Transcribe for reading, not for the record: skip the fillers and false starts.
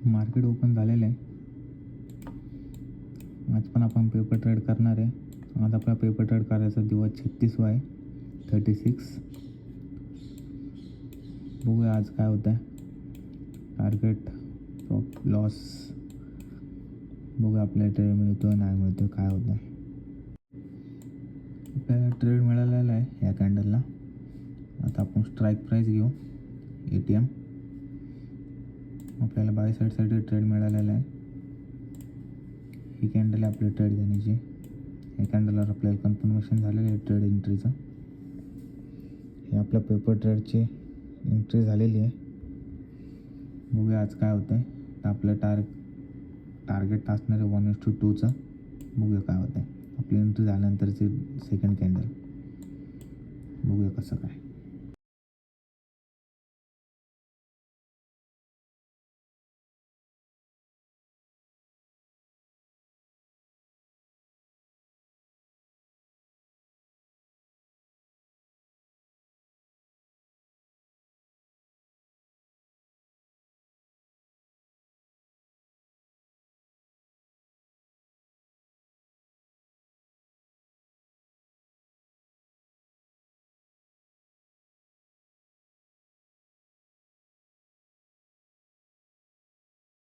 Market open झालेलं आहे. आज पण आपण पेपर ट्रेड करणार आहे. आज आपला पेपर ट्रेड करायचा दिवस 36वा आहे, 36. बघूया आज काय होतं आहे. टार्गेट लॉस बघूया आपल्याला ट्रेड मिळतो नाही मिळतो काय होतं आहे. आपल्याला ट्रेड मिळालेला आहे या कॅन्डलला. आता आपण स्ट्राईक प्राईस घेऊ. ATM आपल्याला बाय साईडसाठी ट्रेड मिळालेला आहे. ही कॅन्डल आहे आपली ट्रेड घेण्याची. या कॅन्डलवर आपल्याला कन्फर्मेशन झालेलं आहे ट्रेड एंट्रीचं. हे आपल्या पेपर ट्रेडची एंट्री झालेली आहे. बघूया आज काय होतं आहे. तर आपलं टार्गेट असणार आहे 1:2चं. बघूया काय होतं आहे. आपली एंट्री झाल्यानंतरची सेकंड कॅन्डल बघूया कसं काय.